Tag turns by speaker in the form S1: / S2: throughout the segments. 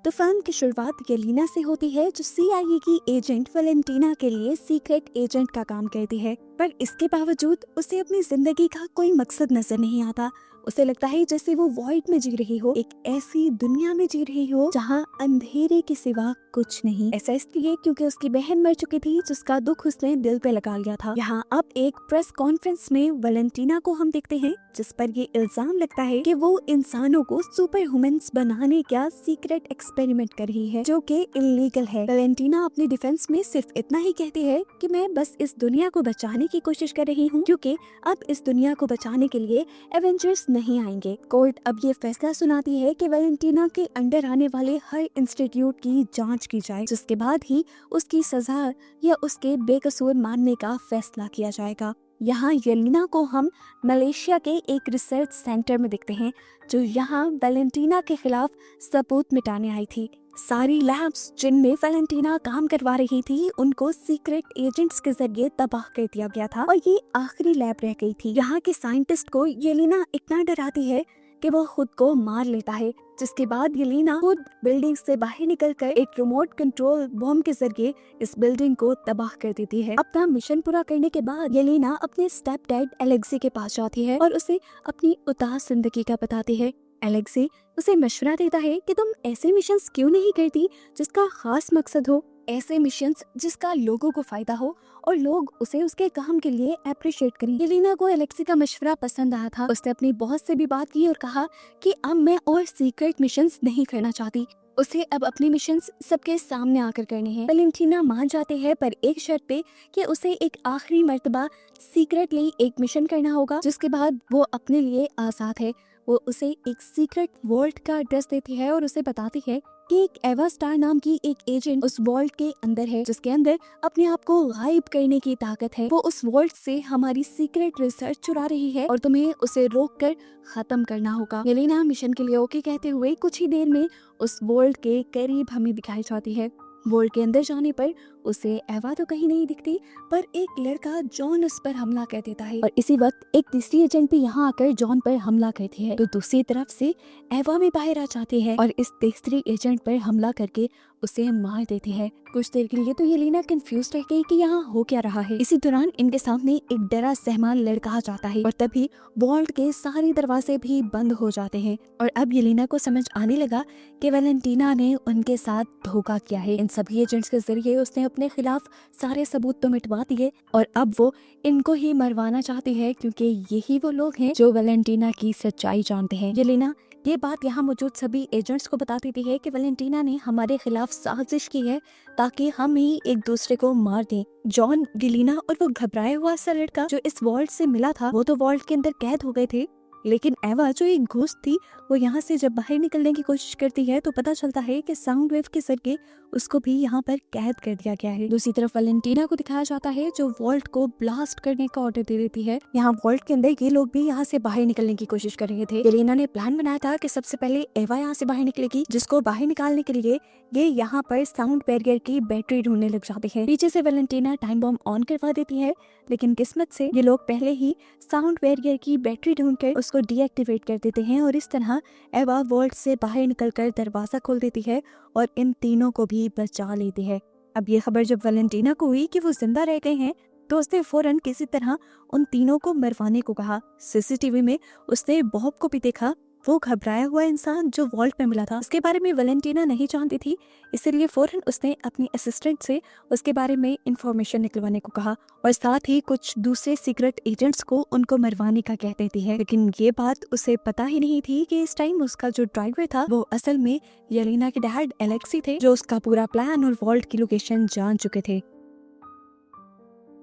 S1: तो फिल्म की शुरुआत येलेना से होती है, जो CIA की एजेंट वैलेंटीना के लिए सीक्रेट एजेंट का काम करती है। पर इसके बावजूद उसे अपनी जिंदगी का कोई मकसद नजर नहीं आता। उसे लगता है जैसे वो वॉइड में जी रही हो, एक ऐसी दुनिया में जी रही हो जहाँ अंधेरे के सिवा कुछ नहीं। ऐसा इसलिए क्योंकि उसकी बहन मर चुकी थी, जिसका दुख उसने दिल पे लगा लिया था। यहाँ अब एक प्रेस कॉन्फ्रेंस में वैलेंटीना को हम देखते हैं, जिस पर ये इल्जाम लगता है कि वो इंसानों को सुपर ह्यूमंस बनाने का सीक्रेट एक्सपेरिमेंट कर रही है, जो कि इलीगल है। वैलेंटीना अपनी डिफेंस में सिर्फ इतना ही कहती है कि मैं बस इस दुनिया को बचाने की कोशिश कर रही हूँ, क्योंकि अब इस दुनिया को बचाने के लिए एवेंजर्स नहीं आएंगे। कोर्ट अब ये फैसला सुनाती है कि वैलेंटीना के अंडर आने वाले हर इंस्टीट्यूट की जांच की जाए, जिसके बाद ही उसकी सजा या उसके बेकसूर मानने का फैसला किया जाएगा। यहाँ येलेना को हम मलेशिया के एक रिसर्च सेंटर में देखते हैं, जो यहाँ वैलेंटीना के खिलाफ सबूत मिटाने आई थी। सारी लैब्स जिनमें वैलेंटीना काम करवा रही थी, उनको सीक्रेट एजेंट्स के जरिए तबाह कर दिया गया था और ये आखिरी लैब रह गई थी। यहाँ के साइंटिस्ट को येलेना इतना डराती है कि वो खुद को मार लेता है, जिसके बाद येलेना खुद बिल्डिंग से बाहर निकलकर एक रिमोट कंट्रोल बॉम्ब के जरिए इस बिल्डिंग को तबाह कर देती है। अपना मिशन पूरा करने के बाद येलेना अपने स्टेप डैड एलेक्सी के पास जाती है और उसे अपनी उदास जिंदगी का बताती है। एलेक्सी उसे मशवरा देता है कि तुम ऐसे मिशंस क्यों नहीं करती जिसका खास मकसद हो, ऐसे मिशंस जिसका लोगों को फायदा हो और लोग उसे उसके काम के लिए अप्रिशिएट करें। येलेना को एलेक्सी का मशवरा पसंद आया था। उसने अपनी बॉस से भी बात की और कहा कि अब मैं और सीक्रेट मिशंस नहीं करना चाहती। उसे अब अपने मिशंस सबके सामने आकर करने हैं। वैलेंटीना मान जाते हैं, पर एक शर्त पे कि उसे एक आखिरी मर्तबा सीक्रेटली एक मिशन करना होगा, जिसके बाद वो अपने लिए आजाद है। वो उसे एक सीक्रेट वॉल्ट का एड्रेस देती है और उसे बताती है कि एक एवा स्टार नाम की एक एजेंट उस वॉल्ट के अंदर है, जिसके अंदर अपने आप को गायब करने की ताकत है। वो उस वॉल्ट से हमारी सीक्रेट रिसर्च चुरा रही है और तुम्हें उसे रोककर खत्म करना होगा। येलेना मिशन के लिए ओके कहते हुए कुछ ही देर में उस वॉल्ट के करीब हमें दिखाई जाती है। वॉल्ट के अंदर जाने पर उसे एवा तो कहीं नहीं दिखती, पर एक लड़का जॉन उस पर हमला कर देता है और इसी वक्त एक तीसरी एजेंट भी यहाँ आकर जॉन पर हमला करती है। तो दूसरी तरफ से एवा भी बाहर आ जाती है और इस तीसरी एजेंट पर हमला करके उसे मार देती है। कुछ देर के लिए तो येलेना कंफ्यूज रह गई कि यहाँ हो क्या रहा है। इसी दौरान इनके सामने एक डरा सहमा लड़का आ जाता है और तभी वॉल्ट के सारे दरवाजे भी बंद हो जाते हैं और अब येलेना को समझ आने लगा कि वैलेंटीना ने उनके साथ धोखा किया है। इन सभी एजेंट्स के जरिए उसने अपने खिलाफ सारे सबूत तो मिटवा दिए और अब वो इनको ही मरवाना चाहती है, क्योंकि यही वो लोग हैं जो वैलेंटीना की सच्चाई जानते हैं। येलेना ये बात यहाँ मौजूद सभी एजेंट्स को बता देती है कि वैलेंटीना ने हमारे खिलाफ साजिश की है ताकि हम ही एक दूसरे को मार दें। जॉन, येलेना और वो घबराया हुआ सा लड़का जो इस वॉल्ट से मिला था, वो तो वॉल्ट के अंदर कैद हो गए थे, लेकिन एवा जो एक घोस्ट थी, वो यहाँ से जब बाहर निकलने की कोशिश करती है तो पता चलता है कि साउंड वेव के जरिए उसको भी यहाँ पर कैद कर दिया गया है। दूसरी तरफ वैलेंटीना को दिखाया जाता है जो वॉल्ट को ब्लास्ट करने का ऑर्डर दे देती है। यहाँ वॉल्ट के अंदर ये लोग भी यहाँ से बाहर निकलने की कोशिश कर रहे थे। येलेना ने प्लान बनाया था कि सबसे पहले एवा यहाँ से बाहर निकलेगी, जिसको बाहर निकालने के लिए ये यहाँ पर साउंड बैरियर की बैटरी ढूंढने लग जाते हैं। पीछे से वैलेंटीना टाइम बॉम्ब ऑन करवा देती है, लेकिन किस्मत से ये लोग पहले ही साउंड बैरियर की बैटरी ढूंढकर उसको डीएक्टिवेट कर देते हैं और इस तरह एवा वॉल्ट से बाहर निकलकर दरवाजा खोल देती है और इन तीनों को भी बचा लेती है। अब ये खबर जब वैलेंटीना को हुई कि वो जिंदा रह गए हैं, तो उसने फौरन किसी तरह उन तीनों को मरवाने को कहा। सीसीटीवी में उसने बॉब को भी देखा, वो घबराया हुआ इंसान जो वॉल्ट में मिला था। उसके बारे में वैलेंटीना नहीं जानती थी, इसलिए फौरन उसने अपनी असिस्टेंट से उसके बारे में इंफॉर्मेशन निकलवाने को कहा और साथ ही कुछ दूसरे सीक्रेट एजेंट्स को उनको मरवाने का कह देती है। लेकिन ये बात उसे पता ही नहीं थी कि इस टाइम उसका जो ड्राइवर था वो असल में येलेना के डैड एलेक्सी थे, जो उसका पूरा प्लान और वॉल्ट की लोकेशन जान चुके थे।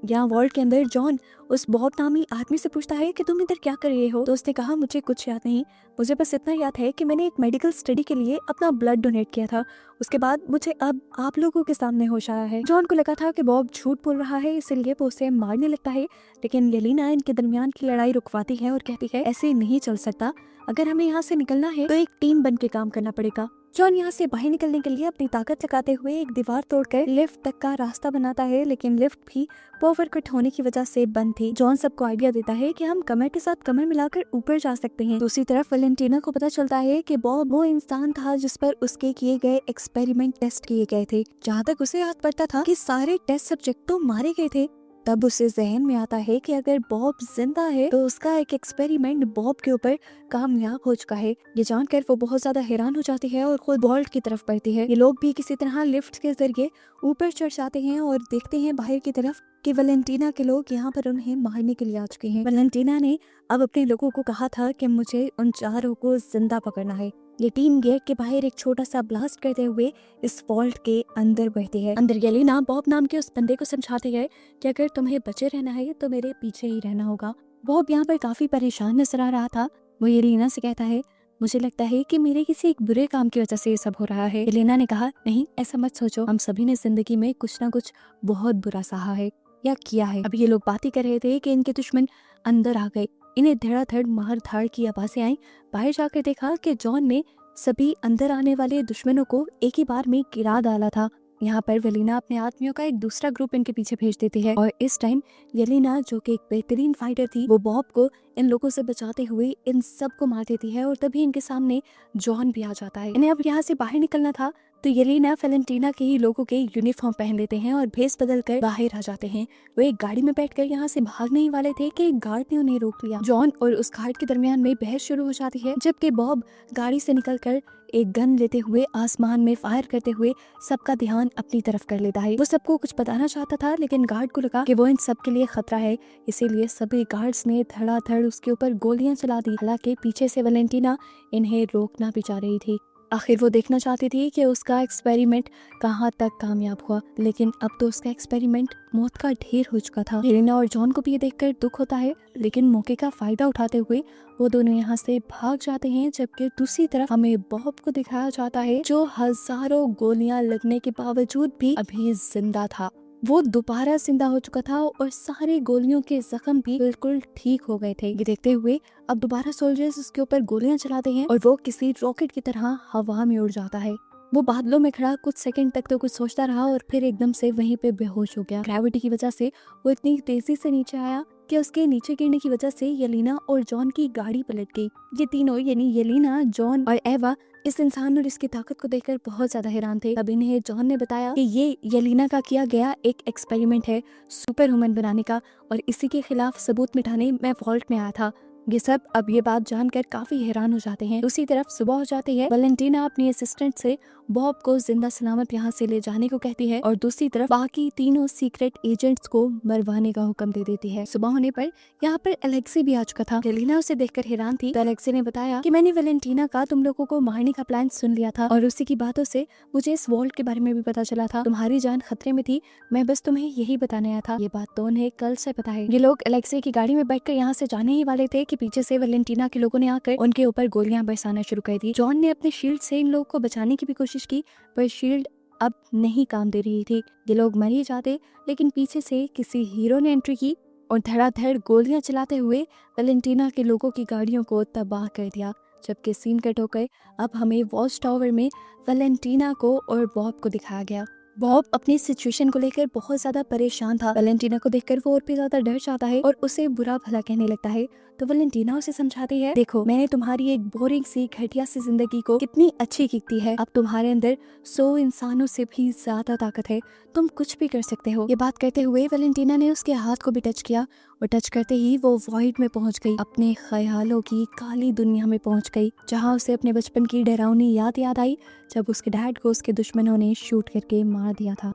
S1: यहाँ वॉल्ट के अंदर जॉन उस बॉब नामी आदमी से पूछता है कि तुम इधर क्या कर रहे हो। तो उसने कहा, मुझे कुछ याद नहीं, मुझे बस इतना याद है कि मैंने एक मेडिकल स्टडी के लिए अपना ब्लड डोनेट किया था। उसके बाद मुझे अब आप लोगों के सामने होश आया है। जॉन को लगा था कि बॉब झूठ बोल रहा है, इसलिए वो उसे मारने लगता है, लेकिन येलेना इनके दरमियान की लड़ाई रुकवाती है और कहती है ऐसे नहीं चल सकता, अगर हमें यहाँ से निकलना है तो एक टीम बन के काम करना पड़ेगा। जॉन यहाँ से बाहर निकलने के लिए अपनी ताकत लगाते हुए एक दीवार तोड़कर लिफ्ट तक का रास्ता बनाता है, लेकिन लिफ्ट भी पावर कट होने की वजह से बंद थी। जॉन सबको आइडिया देता है कि हम कमर के साथ कमर मिलाकर ऊपर जा सकते हैं। दूसरी तरफ वैलेंटीना को पता चलता है कि बॉब वो इंसान था जिस पर उसके किए गए एक्सपेरिमेंट टेस्ट किए गए थे। जहाँ तक उसे याद पड़ता था कि सारे टेस्ट सब्जेक्ट तो मारे गए थे। तब उसे जहन में आता है कि अगर बॉब जिंदा है तो उसका एक एक्सपेरिमेंट बॉब के ऊपर कामयाब हो चुका है। ये जानकर वो बहुत ज्यादा हैरान हो जाती है और खुद वॉल्ट की तरफ बढ़ती है। ये लोग भी किसी तरह लिफ्ट के जरिए ऊपर चढ़ जाते हैं और देखते हैं बाहर की तरफ कि वैलेंटीना के लोग यहाँ पर उन्हें मारने के लिए आ चुके हैं। वैलेंटीना ने अब अपने लोगों को कहा था कि मुझे उन चारों को जिंदा पकड़ना है। ये टीम गेट के बाहर एक छोटा सा ब्लास्ट करते हुए इस वॉल्ट के अंदर बढ़ती है। अंदर येलेना बॉब नाम के उस बंदे को समझाती है कि अगर तुम्हें बचे रहना है तो मेरे पीछे ही रहना होगा। बॉब यहाँ पर काफी परेशान नजर आ रहा था। वो येलेना से कहता है, मुझे लगता है कि मेरे किसी एक बुरे काम की वजह से ये सब हो रहा है। येलेना ने कहा, नहीं ऐसा मत सोचो, हम सभी ने जिंदगी में कुछ ना कुछ बहुत बुरा सहा है या किया है। अब ये लोग बातें कर रहे थे कि इनके दुश्मन अंदर आ गए। इन्हें धड़ाधड़ मार धाड़ की आवाजें आई। बाहर जाकर देखा कि जॉन ने सभी अंदर आने वाले दुश्मनों को एक ही बार में गिरा डाला था। यहाँ पर वेलिना अपने आदमियों का एक दूसरा ग्रुप इनके पीछे भेज देती है और इस टाइम येलेना जो कि एक बेहतरीन फाइटर थी, वो बॉब को इन लोगों से बचाते हुए इन सब को मार देती है और तभी इनके सामने जॉन भी आ जाता है। इन्हें अब यहाँ से बाहर निकलना था तो येलेना वैलेंटीना के ही लोगों के यूनिफॉर्म पहन लेते हैं और भेस बदल कर बाहर आ जाते हैं। वो एक गाड़ी में बैठकर यहाँ से भागने ही वाले थे कि एक गार्ड ने उन्हें रोक लिया। जॉन और उस गार्ड के दरमियान में बहस शुरू हो जाती है, जबकि बॉब गाड़ी से निकलकर एक गन लेते हुए आसमान में फायर करते हुए सबका ध्यान अपनी तरफ कर लेता है। वो सबको कुछ बताना चाहता था, लेकिन गार्ड को लगा कि वो इन सब के लिए खतरा है, इसीलिए सभी गार्ड्स ने धड़ाधड़ उसके ऊपर गोलियां चला दी। हालांकि पीछे से वैलेंटीना इन्हें रोकना भी चाह रही थी। आखिर वो देखना चाहती थी कि उसका एक्सपेरिमेंट कहाँ तक कामयाब हुआ, लेकिन अब तो उसका एक्सपेरिमेंट मौत का ढेर हो चुका था। येलेना और जॉन को भी ये देखकर दुख होता है, लेकिन मौके का फायदा उठाते हुए वो दोनों यहाँ से भाग जाते हैं। जबकि दूसरी तरफ हमें बॉब को दिखाया जाता है, जो हजारों गोलियां लगने के बावजूद भी अभी जिंदा था। वो दोबारा जिंदा हो चुका था और सारे गोलियों के जख्म भी बिल्कुल ठीक हो गए थे। ये देखते हुए अब दोबारा सोल्जर्स उसके ऊपर गोलियां चलाते हैं और वो किसी रॉकेट की तरह हवा में उड़ जाता है। वो बादलों में खड़ा कुछ सेकंड तक तो कुछ सोचता रहा और फिर एकदम से वहीं पे बेहोश हो गया। ग्रेविटी की वजह से वो इतनी तेजी से नीचे आया कि उसके नीचे गिरने की वजह से येलेना और जॉन की गाड़ी पलट गई। ये तीनों यानी येलेना, जॉन और एवा इस इंसान और इसकी ताकत को देखकर बहुत ज्यादा हैरान थे। तब इन्हें जॉन ने बताया कि ये येलेना का किया गया एक एक्सपेरिमेंट है सुपर ह्यूमन बनाने का, और इसी के खिलाफ सबूत मिटाने मैं वॉल्ट में आया था। ये सब अब ये बात जानकर काफी हैरान हो जाते हैं। दूसरी तरफ सुबह हो जाती है। वैलेंटीना अपनी असिस्टेंट से बॉब को जिंदा सलामत यहाँ से ले जाने को कहती है और दूसरी तरफ बाकी तीनों सीक्रेट एजेंट्स को मरवाने का हुक्म दे देती है। सुबह होने पर यहाँ पर एलेक्सी भी आ चुका था। येलेना उसे देखकर हैरान थी तो एलेक्सी ने बताया कि मैंने वैलेंटीना का तुम लोगों को मारने का प्लान सुन लिया था और उसी की बातों से मुझे इस वॉल्ट के बारे में भी पता चला था। तुम्हारी जान खतरे में थी, मैं बस तुम्हें यही बताने आया था। ये बात तो उन्हें कल से पता है। ये लोग एलेक्सी की गाड़ी में बैठकर यहाँ से जाने ही वाले थे कि पीछे से वैलेंटीना के लोगों ने आकर उनके ऊपर गोलियां बरसाना शुरू कर दी। जॉन ने अपने शील्ड से इन लोगों को बचाने की भी कोशिश की, पर शील्ड अब नहीं काम दे रही थी। ये लोग मर ही जाते, लेकिन पीछे से किसी हीरो ने एंट्री की और धड़ाधड़ गोलियां चलाते हुए वैलेंटीना के लोगों की गाड़ियों को तबाह कर दिया। जबकि सीन कट होकर अब हमें वॉच टावर में वैलेंटीना को और बॉब को दिखाया गया। बॉब अपनी सिचुएशन को लेकर बहुत ज्यादा परेशान था। वैलेंटीना को देखकर वो और भी ज्यादा डर जाता है और उसे बुरा भला कहने लगता है। तो वैलेंटीना उसे समझाती है, देखो मैंने तुम्हारी एक बोरिंग सी घटिया सी जिंदगी को कितनी अच्छी की थी है। अब तुम्हारे अंदर 100 इंसानों से भी ज्यादा ताकत है, तुम कुछ भी कर सकते हो। ये बात कहते हुए वैलेंटीना ने उसके हाथ को भी टच किया और टच करते ही वो वॉइड में पहुंच गई, अपने ख्यालों की काली दुनिया में पहुंच गई, जहां उसे अपने बचपन की डरावनी याद आई जब उसके डैड को उसके दुश्मनों ने शूट करके मार दिया था।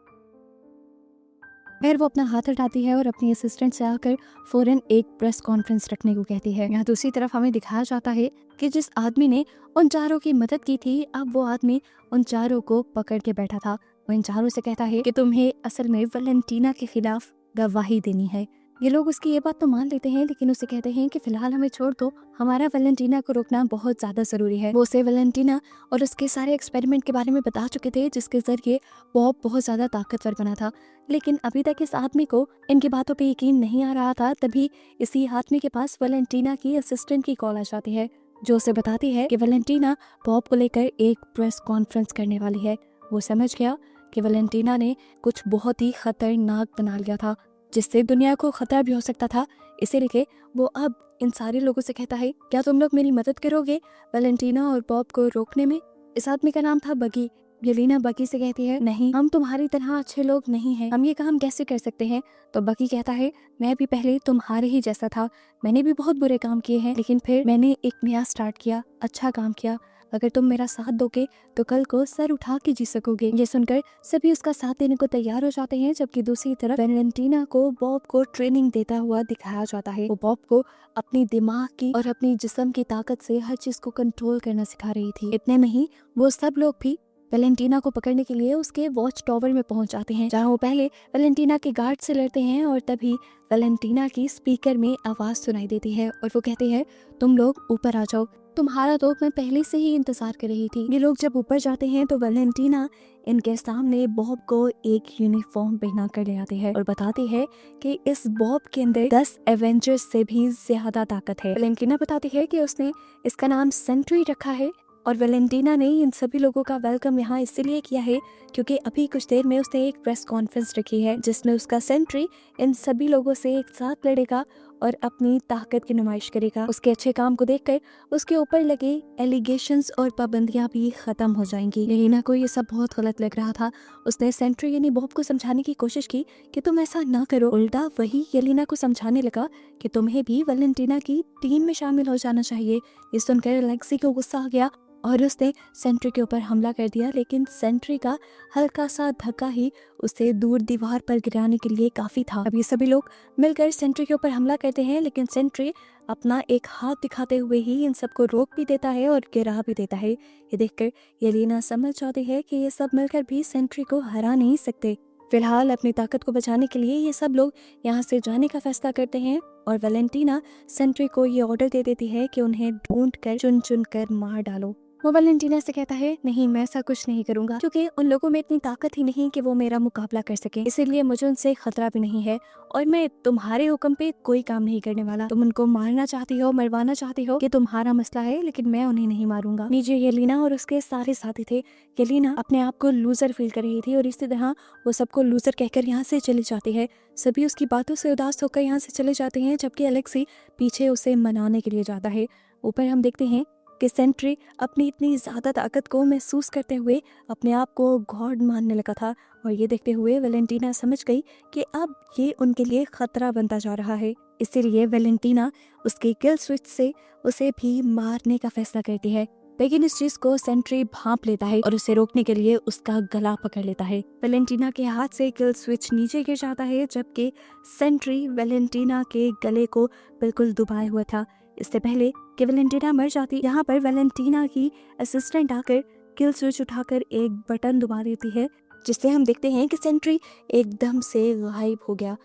S1: फिर वो अपना हाथ हटाती है और अपनी असिस्टेंट से आकर फौरन एक प्रेस कॉन्फ्रेंस रखने को कहती है। यहाँ दूसरी तरफ हमें दिखाया जाता है कि जिस आदमी ने उन चारों की मदद की थी, अब वो आदमी उन चारों को पकड़ के बैठा था। वो इन चारों से कहता है कि तुम्हें असल में वैलेंटीना के खिलाफ गवाही देनी है। ये लोग उसकी ये बात तो मान लेते हैं, लेकिन उसे कहते हैं कि फिलहाल हमें छोड़ दो, हमारा वैलेंटीना को रोकना बहुत ज्यादा जरूरी है। वो उसे वैलेंटीना और उसके सारे एक्सपेरिमेंट के बारे में बता चुके थे, जिसके जरिए बॉब बहुत ज्यादा ताकतवर बना था। लेकिन अभी तक इस आदमी को इनकी बातों पे यकीन नहीं आ रहा था। तभी इसी आदमी के पास वैलेंटीना की असिस्टेंट की कॉल आ जाती है। जो उसे बताती है कि वैलेंटीना बॉब को लेकर एक प्रेस कॉन्फ्रेंस करने वाली है। वो समझ गया कि वैलेंटीना ने कुछ बहुत ही खतरनाक बना लिया था, जिससे दुनिया को खतरा भी हो सकता था। इसीलिए वो अब इन सारे लोगों से कहता है, क्या तुम लोग मेरी मदद करोगे वैलेंटीना और बॉब को रोकने में? इस आदमी का नाम था बगी। येलेना बगी से कहती है, नहीं, हम तुम्हारी तरह अच्छे लोग नहीं हैं, हम ये काम कैसे कर सकते हैं? तो बगी कहता है, मैं भी पहले तुम्हारे ही जैसा था, मैंने भी बहुत बुरे काम किए हैं, लेकिन फिर मैंने एक नया स्टार्ट किया, अच्छा काम किया। अगर तुम मेरा साथ दोगे तो कल को सर उठा के जी सकोगे। ये सुनकर सभी उसका साथ देने को तैयार हो जाते हैं, जबकि दूसरी तरफ वैलेंटीना को बॉब को ट्रेनिंग देता हुआ दिखाया जाता है। वो बॉब को अपनी दिमाग की और अपनी जिस्म की ताकत से हर चीज को कंट्रोल करना सिखा रही थी। इतने में ही वो सब लोग भी वैलेंटीना को पकड़ने के लिए उसके वॉच टावर में पहुंच जाते हैं, जहां वो पहले वैलेंटीना के गार्ड से लड़ते हैं और तभी वैलेंटीना की स्पीकर में आवाज सुनाई देती है और वो कहते हैं, तुम लोग ऊपर आ जाओ, तुम्हारा तो मैं पहले से ही इंतजार कर रही थी। ये लोग जब ऊपर जाते हैं तो वैलेंटीना इनके सामने बॉब को एक यूनिफॉर्म पहना कर ले आते हैं और बताती है कि इस बॉब के अंदर 10 एवेंजर्स से भी ज्यादा ताकत है। वैलेंटीना बताती है कि उसने इसका नाम सेंट्री रखा है और वैलेंटीना ने इन सभी लोगों का वेलकम यहाँ इसलिए किया है क्योंकि अभी कुछ देर में उसने एक प्रेस कॉन्फ्रेंस रखी है, जिसमें उसका सेंट्री इन सभी लोगों से एक साथ लड़ेगा और अपनी ताकत की नुमाइश करेगा। उसके अच्छे काम को देखकर उसके ऊपर लगे एलिगेशंस और पाबंदियां भी खत्म हो जाएंगी। येलेना को ये सब बहुत गलत लग रहा था। उसने सेंट्री यानी बॉब को समझाने की कोशिश की कि तुम ऐसा ना करो। उल्टा वही येलेना को समझाने लगा कि तुम्हें भी वैलेंटीना की टीम में शामिल हो जाना चाहिए। ये सुनकर अलेक्सी को गुस्सा आ गया और उसने सेंट्री के ऊपर हमला कर दिया, लेकिन सेंट्री का हल्का सा धक्का ही उसे दूर दीवार पर गिराने के लिए काफी था। अब ये सभी लोग मिलकर सेंट्री के ऊपर हमला करते हैं, लेकिन सेंट्री अपना एक हाथ दिखाते हुए ही इन सबको रोक भी देता है और गिरा भी देता है। ये देखकर येलेना समझ जाती है कि ये सब मिलकर भी सेंट्री को हरा नहीं सकते। फिलहाल अपनी ताकत को बचाने के लिए ये सब लोग यहाँ से जाने का फैसला करते हैं और वैलेंटीना सेंट्री को ये ऑर्डर दे देती है कि उन्हें ढूंढ कर चुन चुन कर मार डालो। वो वैलेंटीना से कहता है, नहीं, मैं ऐसा कुछ नहीं करूंगा, क्योंकि उन लोगों में इतनी ताकत ही नहीं कि वो मेरा मुकाबला कर सके, इसीलिए मुझे उनसे खतरा भी नहीं है और मैं तुम्हारे हुक्म पे कोई काम नहीं करने वाला। तुम उनको मारना चाहती हो, मरवाना चाहती हो, कि तुम्हारा मसला है, लेकिन मैं उन्हें नहीं मारूंगा। नीचे येलेना और उसके सारे साथी थे। येलेना अपने आप को लूजर फील कर रही थी और इसी तरह वो सबको लूजर कहकर यहाँ से चली जाती है। सभी उसकी बातों से उदास होकर यहाँ से चले जाते हैं, जबकि अलेक्सी पीछे उसे मनाने के लिए जाता है। ऊपर हम देखते हैं कि सेंट्री अपनी इतनी ज़्यादा ताकत को महसूस करते हुए अपने आप को गॉड मानने लगा था और ये देखते हुए वैलेंटीना समझ गई कि अब ये उनके लिए खतरा बनता जा रहा है। इसीलिए वैलेंटीना उसके किल स्विच से उसे भी मारने का फैसला करती है, लेकिन इस चीज को सेंट्री भांप लेता है और उसे रोकने के लिए उसका गला पकड़ लेता है। वैलेंटीना के हाथ से किल स्विच नीचे गिर जाता है, जबकि सेंट्री वैलेंटीना के गले को बिल्कुल दबाए हुआ था। इससे पहले कि वैलेंटीना मर जाती, यहाँ पर वैलेंटीना की असिस्टेंट आकर किल स्विच उठाकर एक बटन दबा देती है, जिससे हम देखते हैं कि सेंट्री एकदम से गायब हो गया।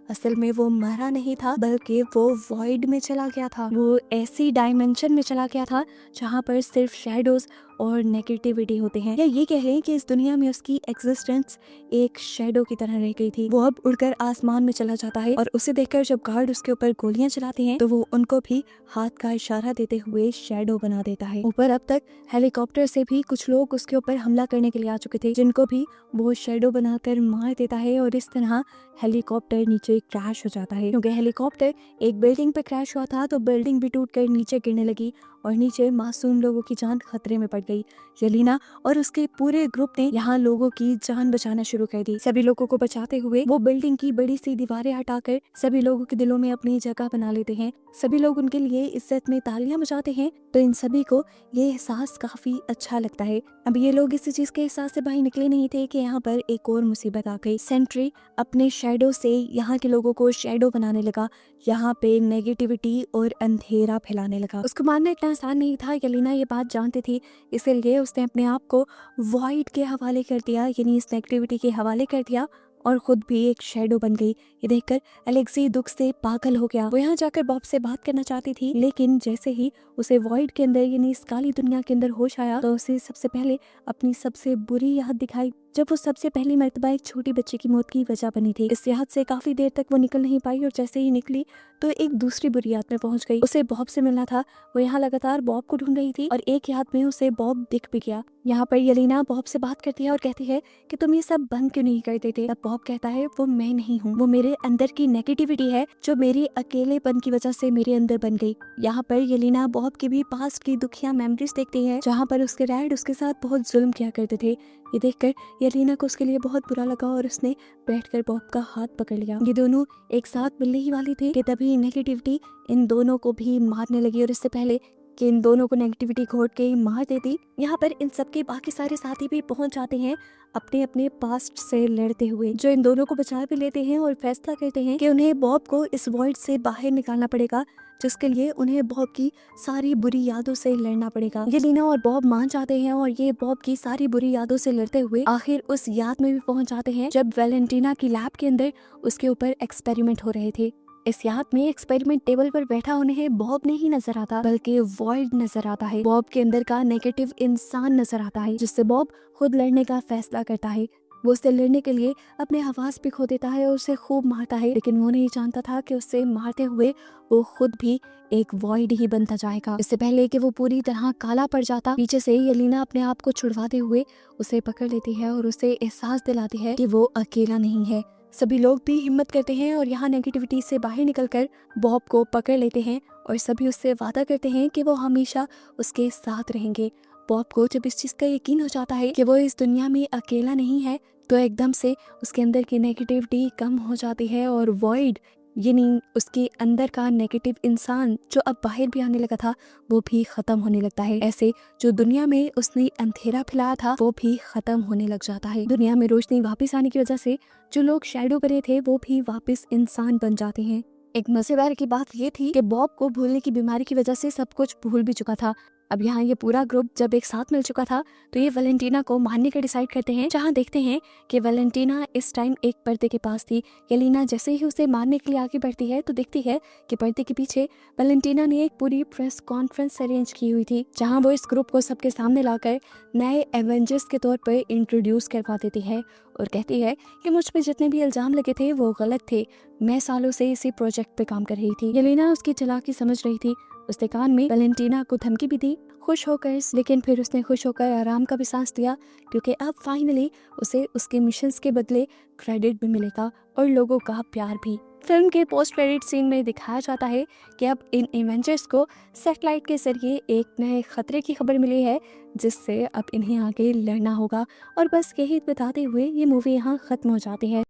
S1: असल में वो मरा नहीं था, बल्कि वो वॉइड में चला गया था। वो ऐसी डायमेंशन में चला गया था जहाँ पर सिर्फ शैडोज और नेगेटिविटी होते हैं, या ये कह लें कि इस दुनिया में उसकी एग्जिस्टेंस एक शैडो की तरह रह गई थी। वो अब उड़कर आसमान में चला जाता है और उसे देखकर जब गार्ड उसके ऊपर गोलियां चलाते हैं तो वो उनको भी हाथ का इशारा देते हुए शैडो बना देता है। ऊपर अब तक हेलीकॉप्टर से भी कुछ लोग उसके ऊपर हमला करने के लिए आ चुके थे, जिनको भी वो शैडो बनाकर मार देता है और इस तरह हेलीकॉप्टर नीचे क्रैश हो जाता है। क्योंकि हेलीकॉप्टर एक बिल्डिंग पे क्रैश हुआ था तो बिल्डिंग भी टूटकर नीचे गिरने लगी और नीचे मासूम लोगों की जान खतरे में पड़ गई। येलेना और उसके पूरे ग्रुप ने यहाँ लोगों की जान बचाना शुरू कर दी। सभी लोगों को बचाते हुए वो बिल्डिंग की बड़ी सी दीवारें हटाकर सभी लोगों के दिलों में अपनी जगह बना लेते हैं। सभी लोग उनके लिए इज्जत में तालियां बजाते हैं, तो इन सभी को ये एहसास काफी अच्छा लगता है। अब ये लोग इस चीज के एहसास से बाहर निकले नहीं थे कि यहाँ पर एक और मुसीबत आ गई। सेंट्री अपने शैडो से यहाँ के लोगों को शैडो बनाने लगा, यहाँ पे नेगेटिविटी और अंधेरा फैलाने लगा। उसको मानना इतना आसान नहीं था। येलेना ये बात जानती थी, इसलिए उसने अपने आप को वॉइड के हवाले कर दिया, यानी इस नेगेटिविटी के हवाले कर दिया और खुद भी एक शैडो बन गई। ये देखकर अलेक्सी दुख से पागल हो गया। वो यहाँ जाकर बॉब से बात करना चाहती थी, लेकिन जैसे ही उसे वॉइड के अंदर यानी इस काली दुनिया के अंदर होश आया तो उसे सबसे पहले अपनी सबसे बुरी याद दिखाई जब वो सबसे पहली मर्तबा एक छोटी बच्ची की मौत की वजह बनी थी। इस याद से काफी देर तक वो निकल नहीं पाई और जैसे ही निकली तो एक दूसरी बुरी याद में पहुंच गई। उसे बॉब से मिलना था। वो यहाँ लगातार बॉब को ढूंढ रही थी और एक याद में उसे बॉब दिख भी गया। यहाँ पर येलेना बॉब से बात करती है और कहती है कि तुम ये सब बंद क्यों नहीं कर देते। तब बॉब कहता है वो मैं नहीं हूँ, वो मेरे अंदर की नेगेटिविटी है जो मेरे अकेलेपन की वजह से मेरे अंदर बन गई। यहाँ पर येलेना बॉब की भी पास्ट की दुखिया मेमोरीज देखती है जहाँ पर उसके डैड उसके साथ बहुत जुल्म किया करते थे। ये देखकर येलेना को उसके लिए बहुत बुरा लगा और उसने बैठकर बॉब का हाथ पकड़ लिया। ये दोनों एक साथ मिलने ही वाले थे कि तभी नेगेटिविटी इन दोनों को भी मारने लगी और इससे पहले कि इन दोनों को नेगेटिविटी घोट के मार देती, यहाँ पर इन सबके बाकी सारे साथी भी पहुंच जाते हैं अपने अपने पास्ट से लड़ते हुए, जो इन दोनों को बचा भी लेते हैं और फैसला करते हैं कि उन्हें बॉब को इस वॉइड से बाहर निकालना पड़ेगा, जिसके लिए उन्हें बॉब की सारी बुरी यादों से लड़ना पड़ेगा। येलेना और बॉब मान जाते हैं और ये बॉब की सारी बुरी यादों से लड़ते हुए आखिर उस याद में भी पहुंच जाते हैं जब वैलेंटीना की लैब के अंदर उसके ऊपर एक्सपेरिमेंट हो रहे थे। इस याद में एक्सपेरिमेंट टेबल पर बैठा उन्हें बॉब नहीं नजर आता बल्कि वॉइड नजर आता है। बॉब के अंदर का नेगेटिव इंसान नजर आता है जिससे बॉब खुद लड़ने का फैसला करता है। वो उससे लड़ने के लिए अपने हवास भी खो देता है और उसे खूब मारता है, लेकिन वो नहीं जानता था कि उससे मारते हुए वो खुद भी एक वॉइड ही बनता जाएगा। इससे पहले कि वो पूरी तरह काला पड़ जाता, पीछे से येलेना अपने आप को छुड़वाते हुए उसे पकड़ लेती है और उसे एहसास दिलाती है कि वो अकेला नहीं है। सभी लोग भी हिम्मत करते हैं और यहाँ नेगेटिविटी से बाहर निकलकर बॉब को पकड़ लेते हैं और सभी उससे वादा करते हैं कि वो हमेशा उसके साथ रहेंगे। बॉब को जब इस चीज़ का यकीन हो जाता है कि वो इस दुनिया में अकेला नहीं है तो एकदम से उसके अंदर की नेगेटिविटी कम हो जाती है और वॉइड यानी उसके अंदर का नेगेटिव इंसान जो अब बाहर भी आने लगा था वो भी खत्म होने लगता है। ऐसे जो दुनिया में उसने अंधेरा फैलाया था वो भी खत्म होने लग जाता है। दुनिया में रोशनी वापस आने की वजह से जो लोग शैडो बने थे वो भी वापस इंसान बन जाते हैं। एक मजेदार की बात ये थी कि बॉब को भूलने की बीमारी की वजह से सब कुछ भूल भी चुका था। अब यहाँ ये पूरा ग्रुप जब एक साथ मिल चुका था तो ये वैलेंटीना को मारने का डिसाइड करते हैं, जहाँ देखते हैं कि वैलेंटीना इस टाइम एक पर्दे के पास थी। येलेना जैसे ही उसे मारने के लिए आगे बढ़ती है तो देखती है कि पर्दे के पीछे वैलेंटीना ने एक पूरी प्रेस कॉन्फ्रेंस अरेंज की हुई थी, जहाँ वो इस ग्रुप को सबके सामने लाकर नए एवेंजर्स के तौर पर इंट्रोड्यूस करवा देती है और कहती है कि मुझ पे जितने भी इल्जाम लगे थे वो गलत थे, मैं सालों से इसी प्रोजेक्ट पे काम कर रही थी। येलेना उसकी चालाकी समझ रही थी। उसने कान में वैलेंटीना को धमकी भी दी खुश होकर, लेकिन फिर उसने खुश होकर आराम का भी सांस लिया क्योंकि अब फाइनली उसे उसके मिशंस के बदले क्रेडिट भी मिलेगा और लोगों का प्यार भी। फिल्म के पोस्ट क्रेडिट सीन में दिखाया जाता है कि अब इन एवेंजर्स को सैटेलाइट के जरिए एक नए खतरे की खबर मिली है जिससे अब इन्हें आगे लड़ना होगा। और बस यही बताते हुए ये मूवी यहाँ खत्म हो जाती है।